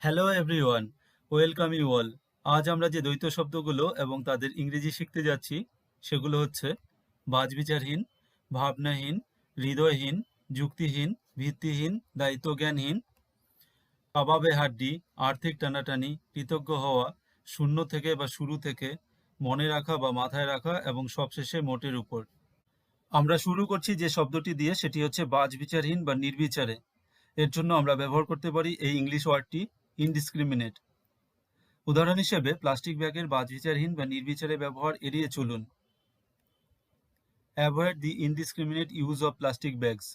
Hello everyone, welcome you all. আজ আমরা যে দ্বৈত শব্দগুলো এবং তাদের ইংরেজি শিখতে যাচ্ছি সেগুলো হচ্ছে বাছবিচারহীন, ভাবনাহীন, হৃদয়হীন, যুক্তিহীন, ভিত্তিহীন, দায়িত্বজ্ঞানহীন, কাবাবে হাড্ডি, আর্থিক টানাটানি, কৃতজ্ঞ হওয়া, শূন্য থেকে বা শুরু থেকে, মনে রাখা বা মাথায় রাখা এবং সবশেষে মোটের উপর। আমরা শুরু করছি যে শব্দটি দিয়ে, সেটি হচ্ছে বাছবিচারহীন বা নির্বিচারে। এর জন্য আমরা ব্যবহার করতে পারি এই ইংলিশ ওয়ার্ডটি ইনডিসক্রিমিনেট। উদাহরণ হিসেবে প্লাস্টিক ব্যাগের বাছবিচারহীন বা নির্বিচারে ব্যবহার এড়িয়ে চলুন। Avoid the indiscriminate use of plastic bags.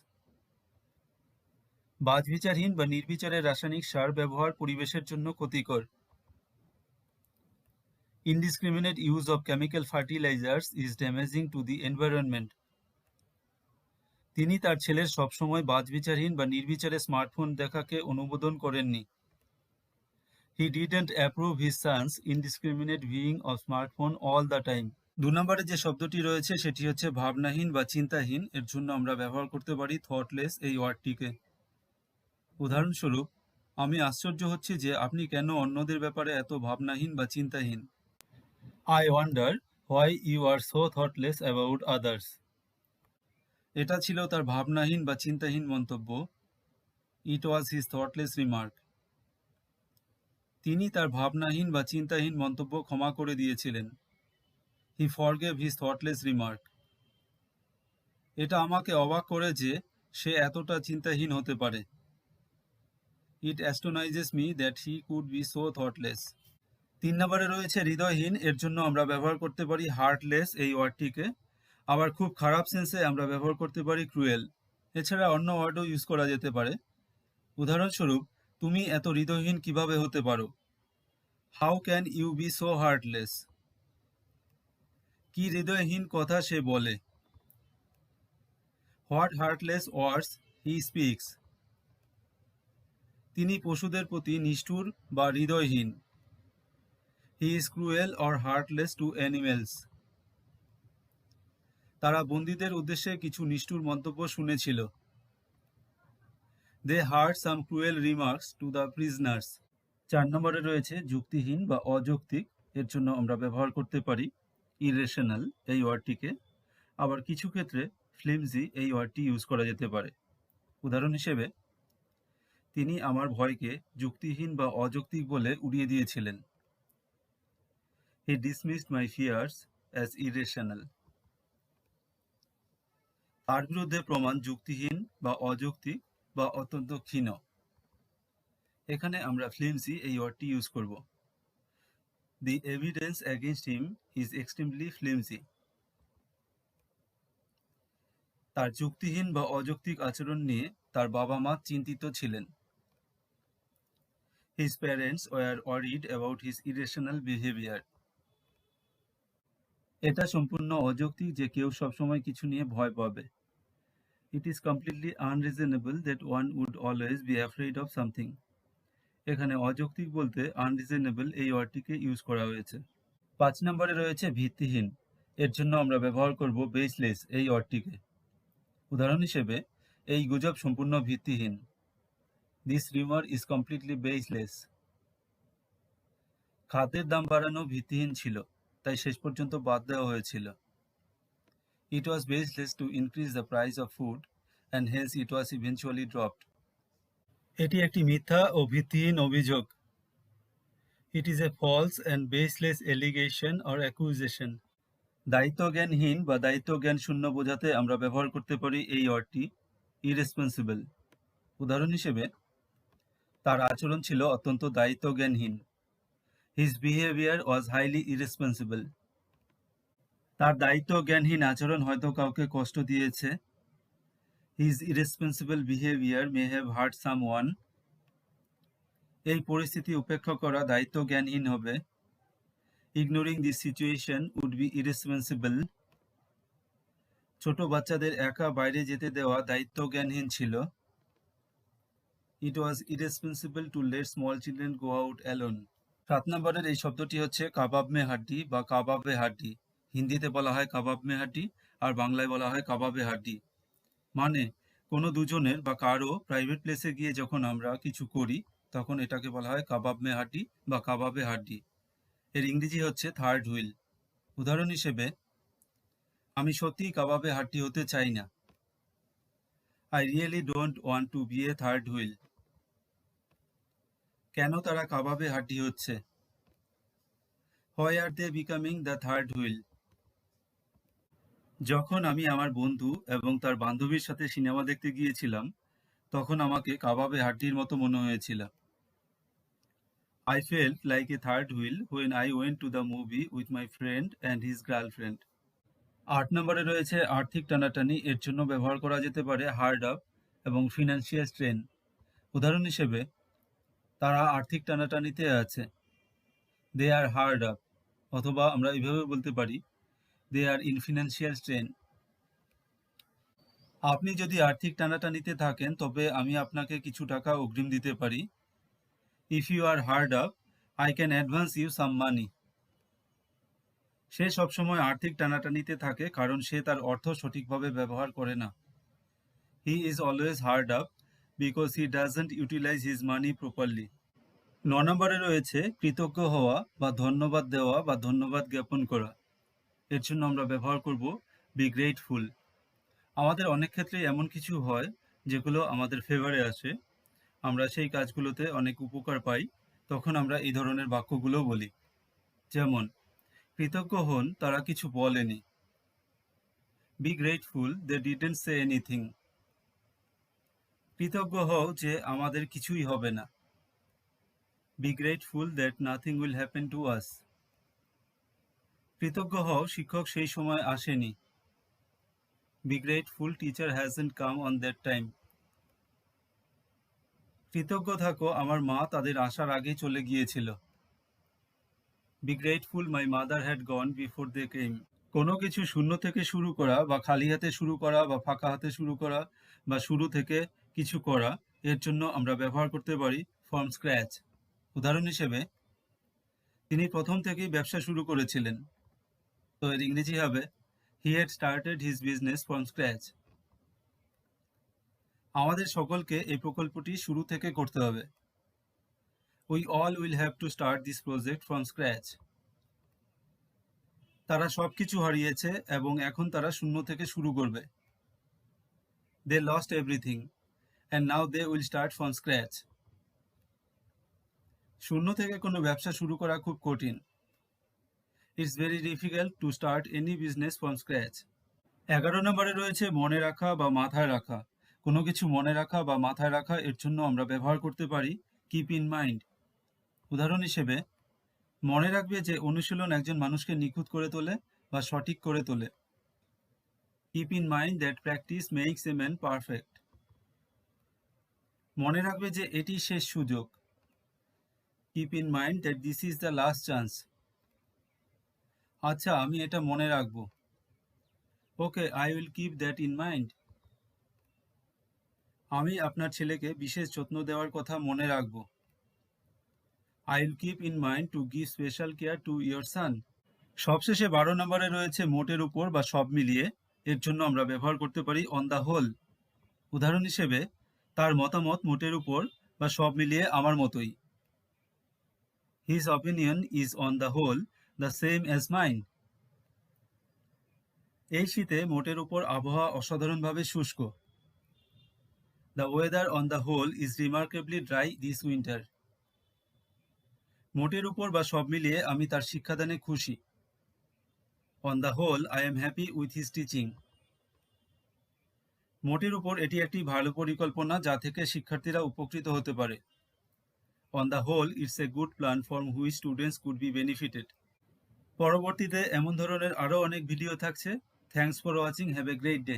বাছবিচারহীন বা নির্বিচারে রাসায়নিক সার ব্যবহার পরিবেশের জন্য ক্ষতিকর। Indiscriminate use of chemical fertilizers is damaging to the environment. তিনি তার ছেলের সবসময় বাছবিচারহীন বা নির্বিচারে স্মার্টফোন দেখাকে অনুমোদন করেননি। He didn't approve his son's indiscriminate viewing of smartphone all the time. ২ নম্বরে যে শব্দটি রয়েছে সেটি হচ্ছে ভাবনাহীন বা চিন্তাহীন। এর জন্য আমরা ব্যবহার করতে পারি থটলেস এই ওয়ার্ডটিকে। উদাহরণস্বরূপ, আমি আশ্চর্য হচ্ছি যে আপনি কেন অন্যদের ব্যাপারে এত ভাবনাহীন বা চিন্তাহীন। I wonder why you are so thoughtless about others. এটা ছিল তার ভাবনাহীন বা চিন্তাহীন মন্তব্য। It was his thoughtless remark. তিনি তার ভাবনাহীন বা চিন্তাহীন মন্তব্য ক্ষমা করে দিয়েছিলেন। He forgave his thoughtless remark. এটা আমাকে অবাক করে যে সে এতটা চিন্তাহীন হতে পারে। It astonishes me that he could be so thoughtless. ৩ নম্বরে রয়েছে হৃদয়হীন। এর জন্য আমরা ব্যবহার করতে পারি হার্টলেস এই ওয়ার্ডটিকে। আবার খুব খারাপ সেন্সে আমরা ব্যবহার করতে পারি ক্রুয়েল। এছাড়া অন্য ওয়ার্ডও ইউজ করা যেতে পারে। উদাহরণস্বরূপ, তুমি এত হৃদয়হীন কিভাবে হতে পারো? How can you be so heartless? কি হৃদয়হীন কথা সে বলে? What heartless words he speaks. তিনি পশুদের প্রতি নিষ্ঠুর বা হৃদয়হীন। He is cruel or heartless to animals. তারা বন্দীদের উদ্দেশ্যে কিছু নিষ্ঠুর মন্তব্য শুনেছিল। They heard some cruel remarks to the prisoners. ৪ নম্বরে রয়েছে যুক্তিহীন বা অযৌক্তিক। এর জন্য আমরা ব্যবহার করতে পারি irrational এই ওয়ার্ডটিকে। আবার কিছু ক্ষেত্রে ফ্লিমজি এই ওয়ার্ডটি ইউজ করা যেতে পারে। উদাহরণ হিসেবে, তিনি আমার ভয়কে যুক্তিহীন বা অযৌক্তিক বলে উড়িয়ে দিয়েছিলেন। He dismissed my fears as irrational. তার বিরুদ্ধে প্রমাণ যুক্তিহীন বা অযৌক্তিক বা অত্যন্ত ক্ষীণ। এখানে আমরা ফ্লিমজি এই ওয়ার্ডটি ইউজ করব। The evidence against him is extremely flimsy. তার যুক্তিহীন বা অযৌক্তিক আচরণ নিয়ে তার বাবা-মা চিন্তিত ছিলেন। His parents were worried about his irrational behavior. এটা সম্পূর্ণ অযৌক্তিক যে কেউ সবসময় কিছু নিয়ে ভয় পাবে। It is completely unreasonable that one would always be afraid of something. এখানে অযৌক্তিক বলতে আনরিজনেবল এই ওয়ার্ডটিকে ইউজ করা হয়েছে। ৫ নম্বরে রয়েছে ভিত্তিহীন। এর জন্য আমরা ব্যবহার করব বেসলেস এই ওয়ার্ডটিকে। উদাহরণ হিসেবে, এই গুজব সম্পূর্ণ ভিত্তিহীন। This rumor is completely baseless. খাদ্যের দাম বাড়ানো ভিত্তিহীন ছিল, তাই শেষ পর্যন্ত বাদ দেওয়া হয়েছিল। It was baseless to increase the price of food and hence it was eventually dropped. এটি একটি মিথ্যা ও ভিত্তিহীন অভিযোগ। It is a false and baseless allegation or accusation. দায়িত্বজ্ঞানহীন বা দায়িত্বজ্ঞান শূন্য বোঝাতে আমরা ব্যবহার করতে পারি এই ওয়ার্ডটি irresponsible. উদাহরণ হিসেবে, তার আচরণ ছিল অত্যন্ত দায়িত্বজ্ঞানহীন। His behavior was highly irresponsible. তার দায়িত্বজ্ঞানহীন আচরণ হয়তো কাউকে কষ্ট দিয়েছে। His irresponsible behavior may have hurt someone. এই পরিস্থিতি উপেক্ষা করা দায়িত্বজ্ঞানহীন হবে। Ignoring this situation would be irresponsible. ছোট বাচ্চাদের একা বাইরে যেতে দেওয়া দায়িত্বজ্ঞানহীন ছিল। It was irresponsible to let small children go out alone. ৭ নম্বরের এই শব্দটি হচ্ছে কাবাব মে হাড্ডি বা কাবাবে হাড্ডি। হিন্দিতে বলা হয় কাবাব মে হাড্ডি আর বাংলায় বলা হয় কাবাবে হাড্ডি। মানে, কোনো দুজনের বা কারো প্রাইভেট প্লেসে গিয়ে যখন আমরা কিছু করি তখন এটাকে বলা হয় কাবাব মে হাড্ডি বা কাবাবে হাড্ডি। এর ইংরেজি হচ্ছে থার্ড হুইল। উদাহরণ হিসেবে, আমি সত্যিই কাবাবে হাড্ডি হতে চাই না। I really don't want to be a third wheel. কেন তারা কাবাবে হাড্ডি হচ্ছে? Why are they becoming the third wheel? যখন আমি আমার বন্ধু এবং তার বান্ধবীর সাথে সিনেমা দেখতে গিয়েছিলাম, তখন আমাকে কাবাবে হাড্ডির মতো মনে হয়েছিল। I felt like a third wheel when I went to the movie with my friend and his girlfriend. ৮ নম্বরে রয়েছে আর্থিক টানাটানি। এর জন্য ব্যবহার করা যেতে পারে হার্ড আপ এবং ফিনান্সিয়াল স্ট্রেন। উদাহরণ হিসেবে, তারা আর্থিক টানাটানিতে আছে, দে আর হার্ড আপ। অথবা আমরা এভাবে বলতে পারি, দে আর ইন ফিনান্সিয়াল স্ট্রেন। আপনি যদি আর্থিক টানাটানিতে থাকেন তবে আমি আপনাকে কিছু টাকা অগ্রিম দিতে পারি। If you are hard up, I can advance you some money. সে সবসময় আর্থিক টানাটানিতে থাকে কারণ সে তার অর্থ সঠিকভাবে ব্যবহার করে না। He is always hard up because he doesn't utilize his money properly. ৯ নম্বরে রয়েছে কৃতজ্ঞ হওয়া বা ধন্যবাদ দেওয়া বা ধন্যবাদ জ্ঞাপন করা। এর জন্য আমরা ব্যবহার করব বি গ্রেটফুল। আমাদের অনেক ক্ষেত্রে এমন কিছু হয় যেগুলো আমাদের ফেভারে আসে, আমরা সেই কাজগুলোতে অনেক উপকার পাই, তখন আমরা এই ধরনের বাক্যগুলো বলি। যেমন, কৃতজ্ঞ হন তারা কিছু বলেনি। Be grateful they didn't say anything. কৃতজ্ঞ হও যে আমাদের কিছুই হবে না। Be grateful that nothing will happen to us. কৃতজ্ঞ হও শিক্ষক সেই সময় আসেনি। Be grateful teacher hasn't come on that time. কৃতজ্ঞ থাকো আমার মা তাদের আসার আগেই চলে গিয়েছিল। Be grateful my mother had gone before they came. কোনো কিছু শূন্য থেকে শুরু করা বা খালি হাতে শুরু করা বা ফাঁকা হাতে শুরু করা বা শুরু থেকে কিছু করা, এর জন্য আমরা ব্যবহার করতে পারি ফ্রম স্ক্র্যাচ। উদাহরণ হিসেবে, তিনি প্রথম থেকেই ব্যবসা শুরু করেছিলেন। তো এর ইংরেজি হবে he had started his business from scratch. আমাদের সকলকে এই প্রকল্পটি শুরু থেকে করতে হবে। We all will have to start this project from scratch. তারা সবকিছু হারিয়েছে এবং এখন তারা শূন্য থেকে শুরু করবে। They lost everything and now they will start from scratch. শূন্য থেকে কোনো ব্যবসা শুরু করা খুব কঠিন। It's very difficult to start any business from scratch. 11 নম্বরে রয়েছে মনে রাখা বা মাথায় রাখা। কোনো কিছু মনে রাখা বা মাথায় রাখা, এর জন্য আমরা ব্যবহার করতে পারি কিপ ইন মাইন্ড। উদাহরণ হিসেবে, মনে রাখবে যে অনুশীলন একজন মানুষকে নিখুঁত করে তোলে বা সঠিক করে তোলে। Keep in mind that practice makes a man perfect. মনে রাখবে যে এটি শেষ সুযোগ। Keep in mind that this is the last chance. আচ্ছা, আমি এটা মনে রাখবো। Okay, I will keep that in mind. আমি আপনার ছেলেকে বিশেষ যত্ন দেওয়ার কথা মনে রাখবো। I will keep in mind to give special care to your son. সবশেষে 12 নম্বরে রয়েছে মোটের উপর বা সব মিলিয়ে। এর জন্য আমরা ব্যবহার করতে পারি অন দ্য হোল। উদাহরণ হিসেবে, তার মতামত মোটের উপর বা সব মিলিয়ে আমার মতোই। His opinion is on the whole the same as mine. এই শীতে মোটের উপর আবহাওয়া অসাধারণভাবে শুষ্ক। The weather on the whole is remarkably dry this winter. মোটের উপর বা সব মিলিয়ে আমি তার শিক্ষাদানে খুশি। On the whole I am happy with his teaching. মোটের উপর এটি একটি ভালো পরিকল্পনা যা থেকে শিক্ষার্থীরা উপকৃত হতে পারে। On the whole it's a good plan from which students could be benefited. পরবর্তীতে এমন ধরনের আরও অনেক ভিডিও থাকছে। Thanks for watching. Have a great day.